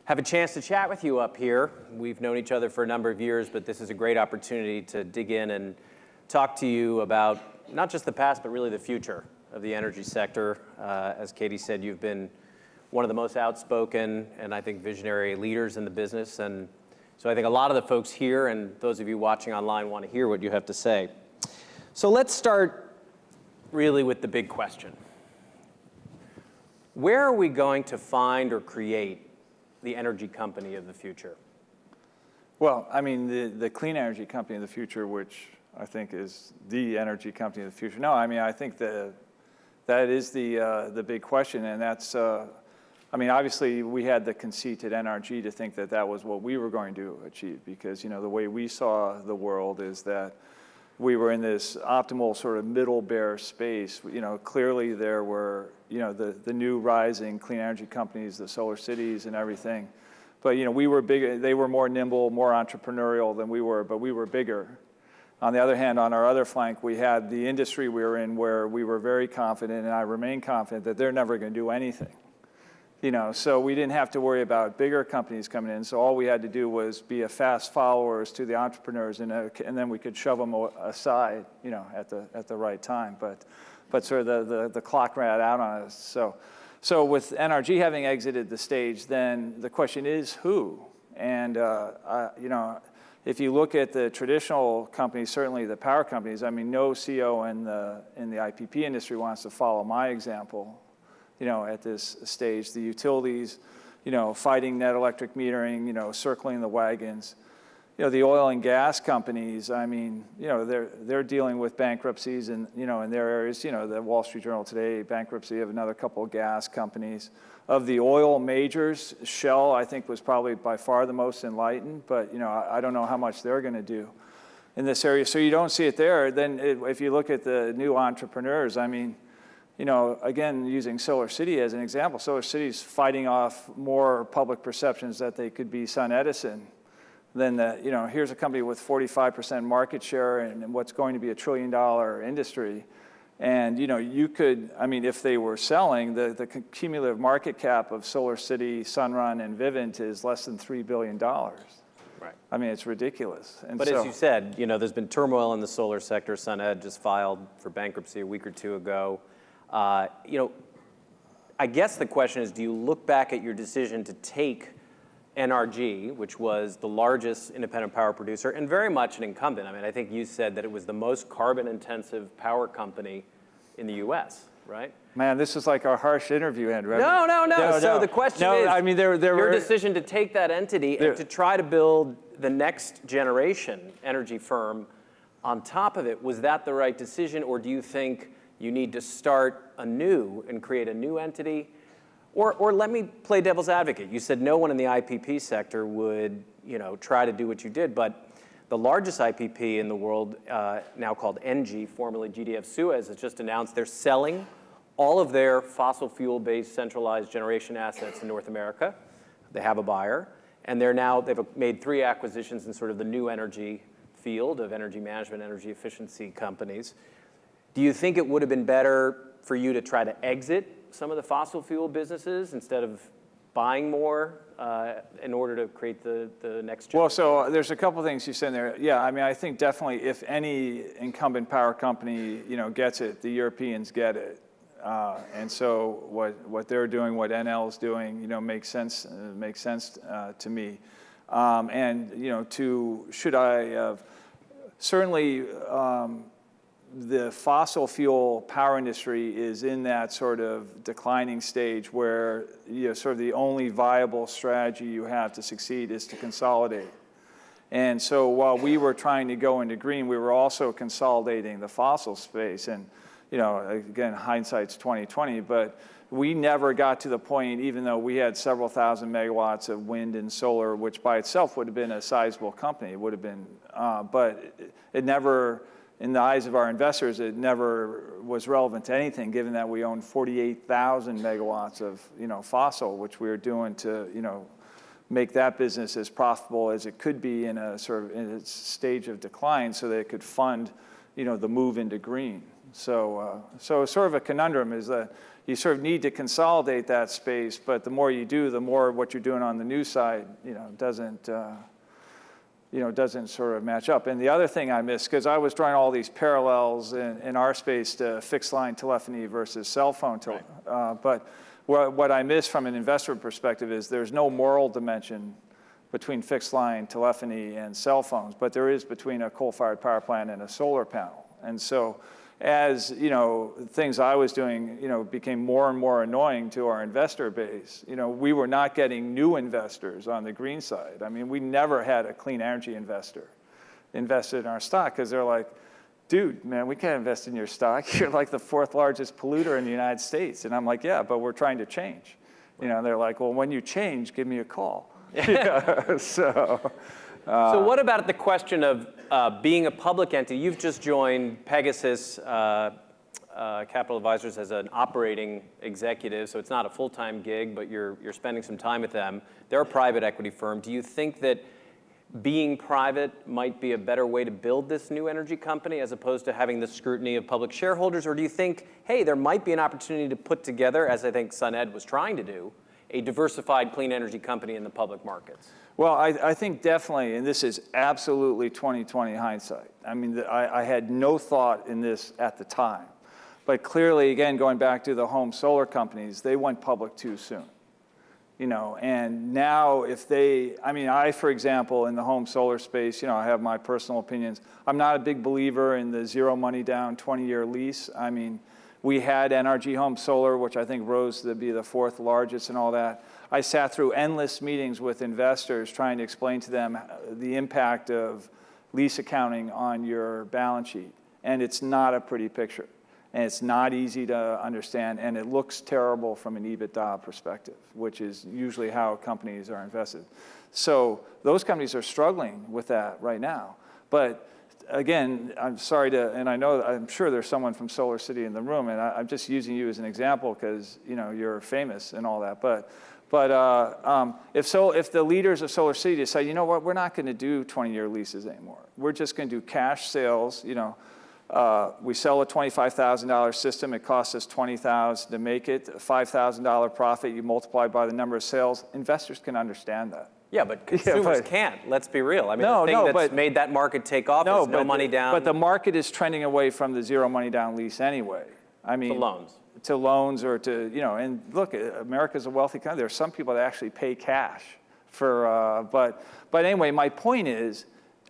have a chance to chat with you up here. We've known each other for a number of years, but this is a great opportunity to dig in and talk to you about not just the past, but really the future of the energy sector. As Katie said, you've been one of the most outspoken and I think visionary leaders in the business. And so I think a lot of the folks here and those of you watching online want to hear what you have to say. So let's start really with the big question. Where are we going to find or create the energy company of the future? Well, I mean, the clean energy company of the future, which I think is the energy company of the future. No, I mean, I think that is the big question, and that's, I mean, obviously we had the conceit at NRG to think that that was what we were going to achieve, because, you know, the way we saw the world is that we were in this optimal sort of middle bear space. You know, clearly there were, you know, the new rising clean energy companies, the solar cities and everything. But, you know, we were bigger, they were more nimble, more entrepreneurial than we were, but we were bigger. On the other hand, on our other flank, we had the industry we were in where we were very confident, and I remain confident, that they're never going to do anything. You know, so we didn't have to worry about bigger companies coming in. So all we had to do was be a fast followers to the entrepreneurs, and then we could shove them aside, you know, at the right time. But sort of the clock ran out on us. So with NRG having exited the stage, then the question is who? And you know, if you look at the traditional companies, certainly the power companies, I mean, no CEO in the IPP industry wants to follow my example. You know, at this stage, the utilities, you know, fighting net electric metering, you know, circling the wagons. You know, the oil and gas companies, I mean, you know, they're dealing with bankruptcies and, you know, in their areas, you know, the Wall Street Journal today, bankruptcy of another couple of gas companies. Of the oil majors, Shell, I think, was probably by far the most enlightened, but, you know, I don't know how much they're going to do in this area. So you don't see it there. Then if you look at the new entrepreneurs, I mean, you know, again, using Solar City as an example, Solar City's fighting off more public perceptions that they could be Sun Edison than that, you know, here's a company with 45% market share and what's going to be $1 trillion industry. And, you know, you could, I mean, if they were selling, the cumulative market cap of Solar City, Sunrun, and Vivint is less than $3 billion. Right. I mean, it's ridiculous. And but as you said, you know, there's been turmoil in the solar sector. SunEd just filed for bankruptcy a week or two ago. You know, I guess the question is, do you look back at your decision to take NRG, which was the largest independent power producer and very much an incumbent? I mean, I think you said that it was the most carbon-intensive power company in the U.S., right? Man, this is like our harsh interview, Andrew. No. So the question is, I mean, your decision to take that entity and to try to build the next generation energy firm on top of it, was that the right decision, or do you think you need to start anew and create a new entity? Or let me play devil's advocate. You said no one in the IPP sector would, you know, try to do what you did, but the largest IPP in the world, now called NG, formerly GDF Suez, has just announced they're selling all of their fossil fuel-based centralized generation assets in North America. They have a buyer, and they've made 3 acquisitions in sort of the new energy field of energy management, energy efficiency companies. Do you think it would have been better for you to try to exit some of the fossil fuel businesses instead of buying more in order to create the next generation? Well, so there's a couple things you said there. Yeah, I mean, I think definitely if any incumbent power company, you know, gets it, the Europeans get it. And so what they're doing, what NL is doing, you know, makes sense to me. And, you know, should I have certainly the fossil fuel power industry is in that sort of declining stage where, you know, sort of the only viable strategy you have to succeed is to consolidate. And so while we were trying to go into green, we were also consolidating the fossil space. And, you know, again, hindsight's 20/20, but we never got to the point, even though we had several thousand megawatts of wind and solar, which by itself would have been a sizable company. It would have been, but it never, in the eyes of our investors, it never was relevant to anything, given that we own 48,000 megawatts of, you know, fossil, which we were doing to, you know, make that business as profitable as it could be in a sort of in its stage of decline, so that it could fund, you know, the move into green. So sort of a conundrum is that you sort of need to consolidate that space, but the more you do, the more what you're doing on the new side, doesn't sort of match up. And the other thing I missed, because I was drawing all these parallels in our space to fixed line telephony versus cell phone but what I missed from an investor perspective is there's no moral dimension between fixed line telephony and cell phones, but there is between a coal-fired power plant and a solar panel. And so as things I was doing became more and more annoying to our investor base, we were not getting new investors on the green side. I mean, we never had a clean energy investor invested in our stock because they're like, dude, man, we can't invest in your stock. You're like the 4th largest polluter in the United States. And I'm like, yeah, but we're trying to change. They're like, well, when you change, give me a call. So what about the question of being a public entity? You've just joined Pegasus Capital Advisors as an operating executive, so it's not a full-time gig, but you're spending some time with them. They're a private equity firm. Do you think that being private might be a better way to build this new energy company as opposed to having the scrutiny of public shareholders? Or do you think, hey, there might be an opportunity to put together, as I think SunEd was trying to do, a diversified clean energy company in the public markets? Well, I think definitely, and this is absolutely 20/20 hindsight. I mean, I had no thought in this at the time. But clearly, again, going back to the home solar companies, they went public too soon. And now I, for example, in the home solar space, I have my personal opinions. I'm not a big believer in the zero money down 20-year lease. I mean, we had NRG Home Solar, which I think rose to be the 4th largest and all that. I sat through endless meetings with investors trying to explain to them the impact of lease accounting on your balance sheet. And it's not a pretty picture. And it's not easy to understand. And it looks terrible from an EBITDA perspective, which is usually how companies are invested. So those companies are struggling with that right now. But again, I'm sorry and I'm sure there's someone from Solar City in the room, and I'm just using you as an example because you're famous and all that. But if the leaders of Solar City decide, you know what, we're not going to do 20-year leases anymore. We're just going to do cash sales. We sell a $25,000 system. It costs us $20,000 to make it. A $5,000 profit. You multiply by the number of sales. Investors can understand that. Yeah, but consumers can't. Let's be real. I mean, the thing that's made that market take off is no money down. But the market is trending away from the zero money down lease anyway. I mean, to loans. To loans or to, and look, America's a wealthy country. There are some people that actually pay cash for, but anyway, my point is,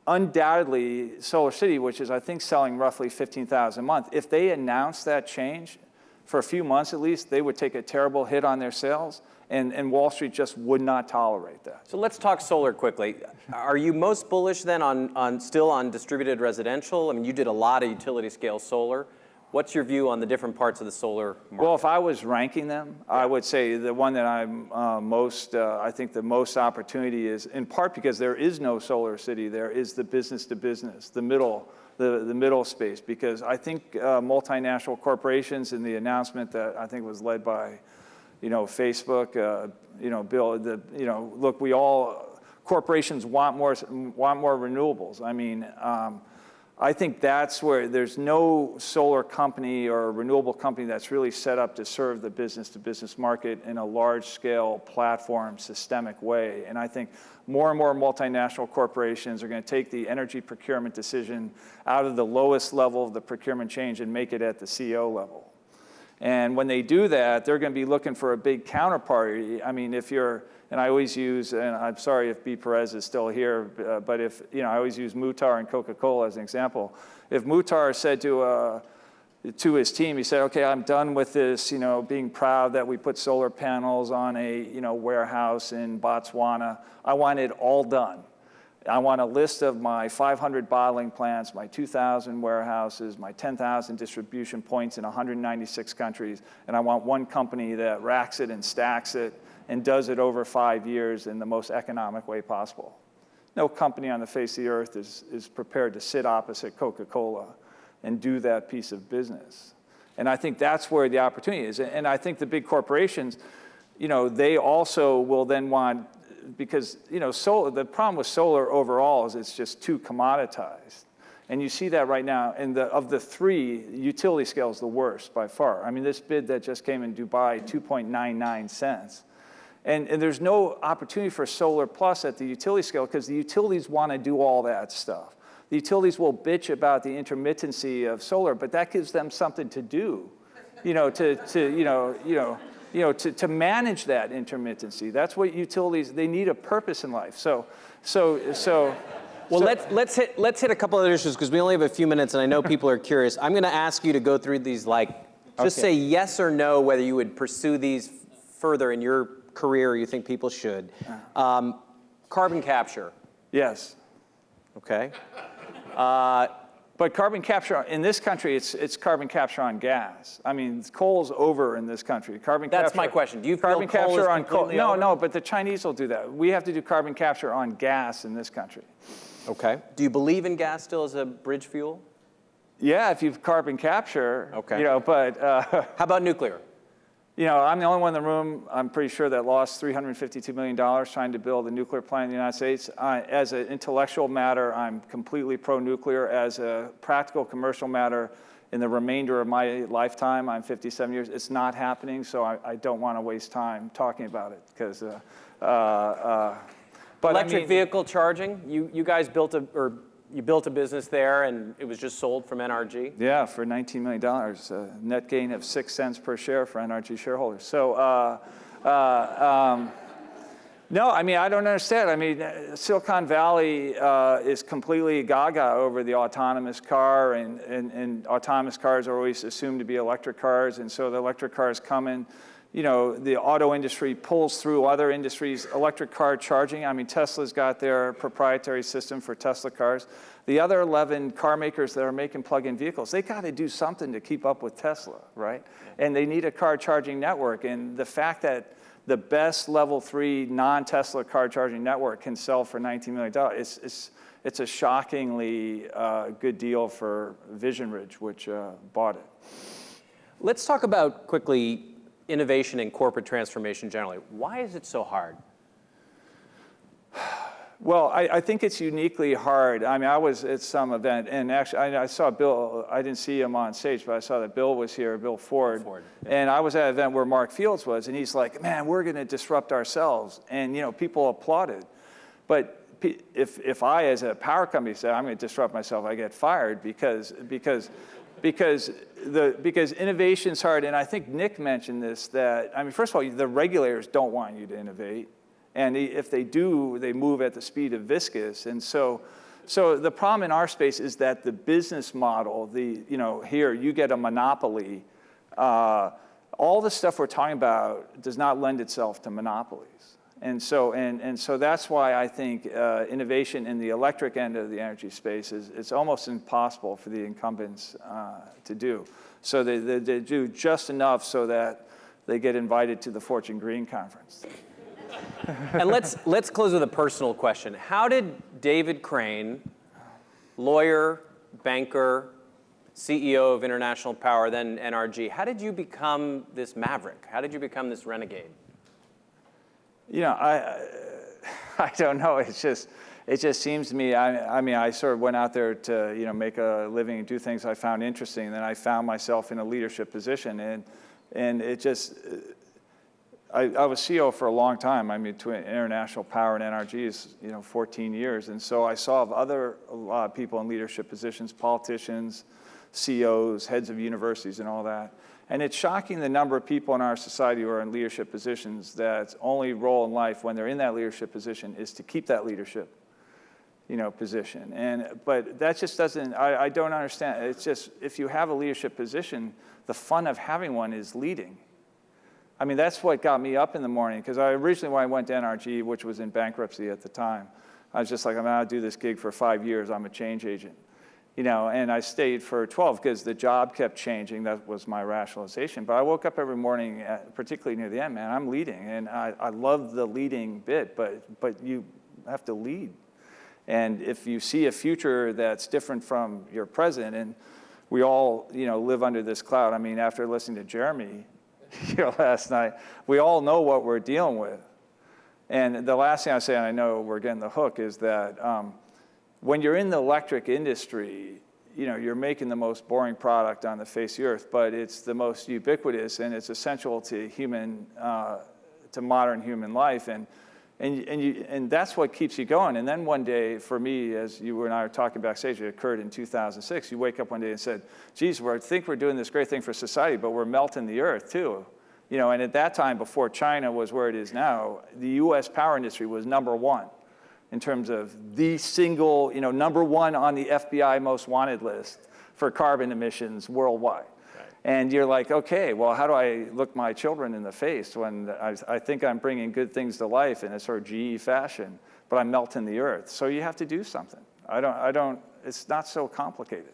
undoubtedly, Solar City, which is, I think, selling roughly 15,000 a month, if they announced that change for a few months at least, they would take a terrible hit on their sales. And Wall Street just would not tolerate that. So let's talk solar quickly. Are you most bullish then still on distributed residential? I mean, you did a lot of utility scale solar. What's your view on the different parts of the solar market? Well, if I was ranking them, I would say the one that I'm I think the most opportunity is, in part because there is no Solar City, there is the business to business, the middle space, because I think multinational corporations and the announcement that I think was led by Facebook, Bill, look, corporations want more renewables. I mean, I think that's where there's no solar company or renewable company that's really set up to serve the business-to-business market in a large-scale platform, systemic way. And I think more and more multinational corporations are going to take the energy procurement decision out of the lowest level of the procurement chain and make it at the CEO level. And when they do that, they're going to be looking for a big counterparty. I mean, and I always use, and I'm sorry if B. Perez is still here, but I always use Muhtar and Coca-Cola as an example. If Muhtar said to his team, he said, okay, I'm done with this, being proud that we put solar panels on a, warehouse in Botswana. I want it all done. I want a list of my 500 bottling plants, my 2,000 warehouses, my 10,000 distribution points in 196 countries, and I want one company that racks it and stacks it and does it over 5 years in the most economic way possible. No company on the face of the earth is prepared to sit opposite Coca-Cola and do that piece of business. And I think that's where the opportunity is. And I think the big corporations, they also will then want, because the problem with solar overall is it's just too commoditized. And you see that right now. And of the three, utility scale is the worst by far. I mean, this bid that just came in Dubai, 2.99 cents. And there's no opportunity for solar plus at the utility scale because the utilities want to do all that stuff. The utilities will bitch about the intermittency of solar, but that gives them something to do, to manage that intermittency. That's what utilities, they need a purpose in life. Well, let's hit a couple other issues because we only have a few minutes, and I know people are curious. I'm going to ask you to go through these, just say yes or no whether you would pursue these further in your career or you think people should. Carbon capture. Yes. Okay. But carbon capture in this country, it's carbon capture on gas. I mean, coal's over in this country. That's my question. Do you feel carbon coal capture is on coal? completely over? No, but the Chinese will do that. We have to do carbon capture on gas in this country. Okay. Do you believe in gas still as a bridge fuel? Yeah, if you carbon capture. Okay. But how about nuclear? I'm the only one in the room, I'm pretty sure, that lost $352 million trying to build a nuclear plant in the United States. As an intellectual matter, I'm completely pro-nuclear. As a practical commercial matter, in the remainder of my lifetime, I'm 57 years, it's not happening, so I don't want to waste time talking about it. Because, electric vehicle charging, you guys built a business there, and it was just sold from NRG? Yeah, for $19 million, a net gain of 6 cents per share for NRG shareholders. So, no, I mean, I don't understand. I mean, Silicon Valley is completely gaga over the autonomous car, and autonomous cars are always assumed to be electric cars, and so the electric cars come in. The auto industry pulls through other industries, electric car charging. I mean, Tesla's got their proprietary system for Tesla cars. The other 11 car makers that are making plug-in vehicles, they got to do something to keep up with Tesla, right? And they need a car charging network. And the fact that the best level 3 non-Tesla car charging network can sell for $19 million, it's a shockingly good deal for Vision Ridge, which bought it. Let's talk about quickly innovation and corporate transformation generally. Why is it so hard? Well, I think it's uniquely hard. I mean, I was at some event, and actually, I saw Bill. I didn't see him on stage, but I saw that Bill was here, Bill Ford. Yeah. And I was at an event where Mark Fields was, and he's like, man, we're going to disrupt ourselves. And, people applauded. But if I, as a power company, say, I'm going to disrupt myself, I get fired because innovation's hard. And I think Nick mentioned this, that, I mean, first of all, the regulators don't want you to innovate. And if they do, they move at the speed of viscous. And so the problem in our space is that the business model, here you get a monopoly. All the stuff we're talking about does not lend itself to monopolies. And so that's why I think innovation in the electric end of the energy space it's almost impossible for the incumbents to do. So they do just enough so that they get invited to the Fortune Green conference. And let's close with a personal question. How did David Crane, lawyer, banker, CEO of International Power, then NRG, how did you become this maverick? How did you become this renegade? I don't know. It just seems to me. I mean, I sort of went out there to make a living and do things I found interesting, and then I found myself in a leadership position, and it just. I was CEO for a long time. I mean, between International Power and NRG is 14 years, and so I saw a lot of people in leadership positions, politicians, CEOs, heads of universities, and all that. And it's shocking the number of people in our society who are in leadership positions that's only role in life when they're in that leadership position is to keep that leadership, position. But that just doesn't. I don't understand. It's just if you have a leadership position, the fun of having one is leading. I mean, that's what got me up in the morning, because originally when I went to NRG, which was in bankruptcy at the time, I was just like, I'm going to do this gig for 5 years. I'm a change agent. And I stayed for 12 because the job kept changing. That was my rationalization. But I woke up every morning, particularly near the end, man, I'm leading. And I love the leading bit, but you have to lead. And if you see a future that's different from your present, and we all, live under this cloud. I mean, after listening to Jeremy, last night, we all know what we're dealing with. And the last thing I say, and I know we're getting the hook, is that when you're in the electric industry, you're making the most boring product on the face of the earth, but it's the most ubiquitous and it's essential to modern human life. And that's what keeps you going. And then one day, for me, as you and I were talking backstage, it occurred in 2006, you wake up one day and said, geez, I think we're doing this great thing for society, but we're melting the earth too. And at that time, before China was where it is now, the US power industry was #1 in terms of the single, #1 on the FBI most wanted list for carbon emissions worldwide. And you're like, okay, well, how do I look my children in the face when I think I'm bringing good things to life in a sort of GE fashion, but I'm melting the earth? So you have to do something. It's not so complicated.